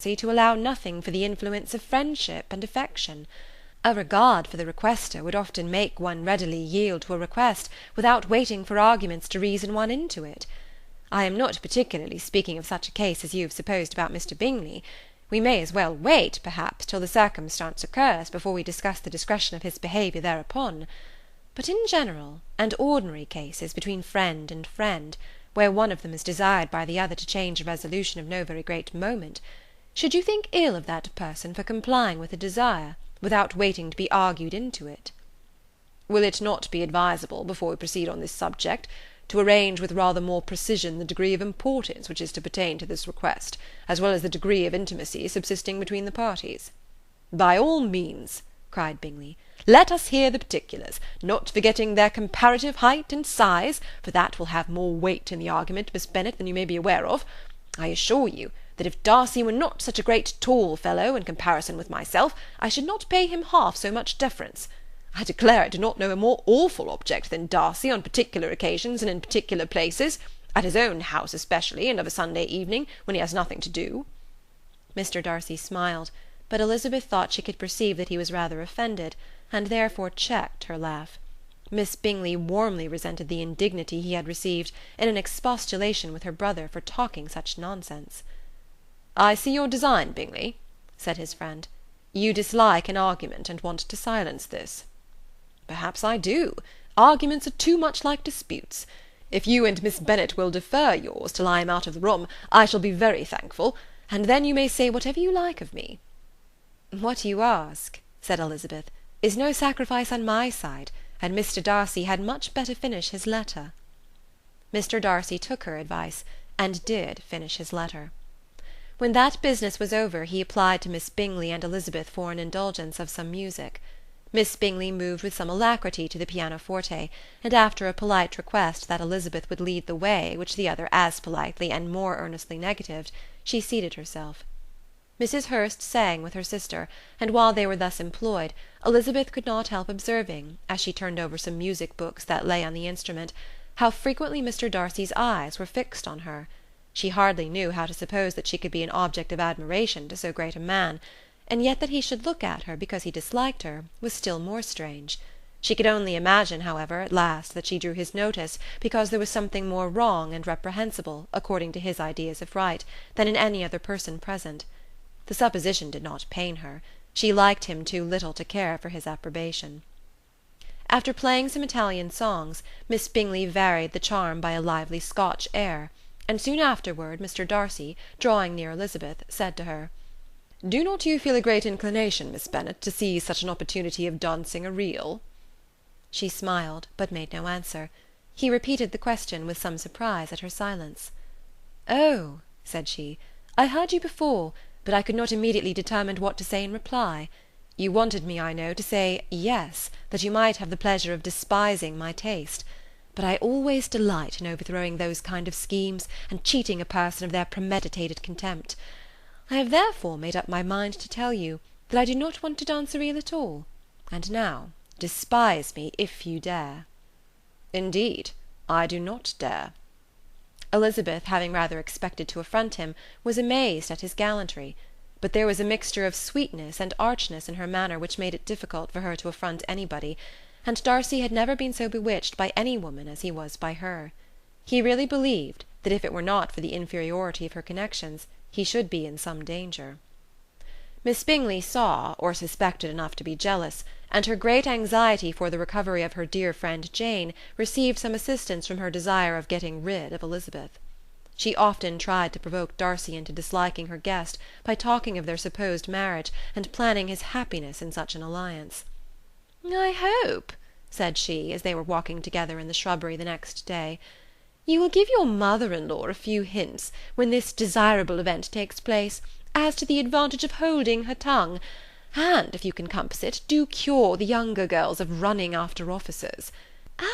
to allow nothing for the influence of friendship and affection. A regard for the requester would often make one readily yield to a request, without waiting for arguments to reason one into it. I am not particularly speaking of such a case as you have supposed about Mr Bingley. We may as well wait, perhaps, till the circumstance occurs before we discuss the discretion of his behaviour thereupon. But in general and ordinary cases between friend and friend, where one of them is desired by the other to change a resolution of no very great moment, should you think ill of that person for complying with a desire, without waiting to be argued into it? Will it not be advisable, before we proceed on this subject, to arrange with rather more precision the degree of importance which is to pertain to this request, as well as the degree of intimacy subsisting between the parties? By all means, cried Bingley. Let us hear the particulars, not forgetting their comparative height and size, for that will have more weight in the argument, Miss Bennet, than you may be aware of. I assure you that if Darcy were not such a great tall fellow in comparison with myself, I should not pay him half so much deference. I declare I do not know a more awful object than Darcy on particular occasions and in particular places, at his own house especially, and of a Sunday evening, when he has nothing to do. Mr Darcy smiled, but Elizabeth thought she could perceive that he was rather offended, and therefore checked her laugh. Miss Bingley warmly resented the indignity he had received in an expostulation with her brother for talking such nonsense. I see your design, Bingley, said his friend. You dislike an argument, and want to silence this. Perhaps I do. Arguments are too much like disputes. If you and Miss Bennet will defer yours till I am out of the room, I shall be very thankful, and then you may say whatever you like of me. What you ask, said Elizabeth, is no sacrifice on my side, and Mr Darcy had much better finish his letter. Mr Darcy took her advice, and did finish his letter. When that business was over, he applied to Miss Bingley and Elizabeth for an indulgence of some music. Miss Bingley moved with some alacrity to the pianoforte, and after a polite request that Elizabeth would lead the way, which the other as politely and more earnestly negatived, she seated herself. Mrs Hurst sang with her sister, and while they were thus employed, Elizabeth could not help observing, as she turned over some music books that lay on the instrument, how frequently Mr Darcy's eyes were fixed on her. She hardly knew how to suppose that she could be an object of admiration to so great a man, and yet that he should look at her because he disliked her was still more strange. She could only imagine, however, at last, that she drew his notice because there was something more wrong and reprehensible, according to his ideas of right, than in any other person present. The supposition did not pain her. She liked him too little to care for his approbation. After playing some Italian songs, Miss Bingley varied the charm by a lively Scotch air, and soon afterward Mr Darcy, drawing near Elizabeth, said to her, "Do not you feel a great inclination, Miss Bennet, to seize such an opportunity of dancing a reel?" She smiled, but made no answer. He repeated the question with some surprise at her silence. "Oh," said she, "I heard you before, but I could not immediately determine what to say in reply. You wanted me, I know, to say yes, that you might have the pleasure of despising my taste. But I always delight in overthrowing those kind of schemes, and cheating a person of their premeditated contempt. I have therefore made up my mind to tell you that I do not want to dance a reel at all, and now despise me if you dare." "Indeed, I do not dare." Elizabeth, having rather expected to affront him, was amazed at his gallantry, but there was a mixture of sweetness and archness in her manner which made it difficult for her to affront anybody, and Darcy had never been so bewitched by any woman as he was by her. He really believed that if it were not for the inferiority of her connections, he should be in some danger. Miss Bingley saw, or suspected enough to be jealous, and her great anxiety for the recovery of her dear friend Jane received some assistance from her desire of getting rid of Elizabeth. She often tried to provoke Darcy into disliking her guest by talking of their supposed marriage, and planning his happiness in such an alliance. "I hope," said she, as they were walking together in the shrubbery the next day, "you will give your mother-in-law a few hints, when this desirable event takes place, as to the advantage of holding her tongue, and, if you can compass it, do cure the younger girls of running after officers.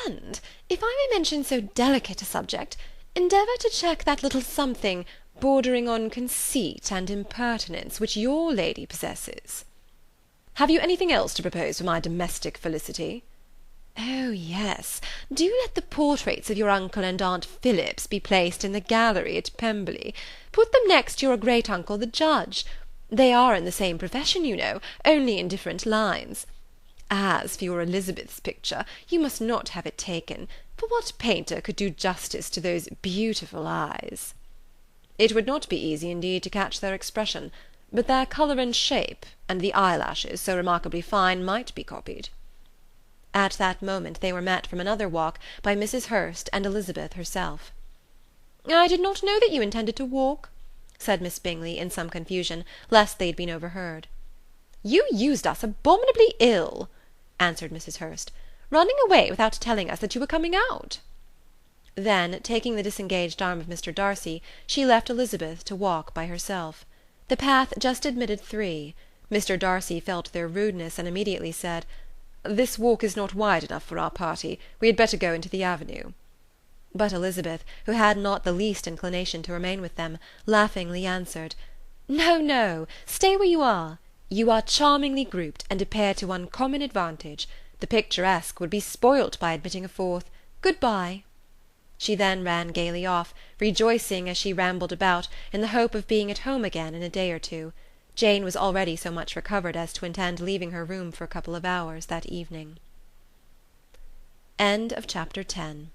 And, if I may mention so delicate a subject, endeavour to check that little something bordering on conceit and impertinence which your lady possesses." "Have you anything else to propose for my domestic felicity?" Oh, yes, do let the portraits of your uncle and Aunt Phillips be placed in the gallery at Pemberley. Put them next your great-uncle the judge. They are in the same profession, you know, only in different lines. As for your Elizabeth's picture, you must not have it taken, for what painter could do justice to those beautiful eyes? It would not be easy indeed to catch their expression, but their colour and shape, and the eyelashes, so remarkably fine, might be copied. At that moment they were met from another walk by Mrs. Hurst and Elizabeth herself. "I did not know that you intended to walk," said Miss Bingley in some confusion, lest they had been overheard. "You used us abominably ill," answered Mrs. Hurst, "running away without telling us that you were coming out." Then, taking the disengaged arm of Mr. Darcy, she left Elizabeth to walk by herself. The path just admitted three. Mr. Darcy felt their rudeness, and immediately said, "This walk is not wide enough for our party. We had better go into the avenue." But Elizabeth, who had not the least inclination to remain with them, laughingly answered, "No, no, stay where you are. You are charmingly grouped, and appear to uncommon advantage. The picturesque would be spoilt by admitting a fourth. Good-bye." She then ran gaily off, rejoicing as she rambled about, in the hope of being at home again in a day or two. Jane was already so much recovered as to intend leaving her room for a couple of hours that evening. End of Chapter 10.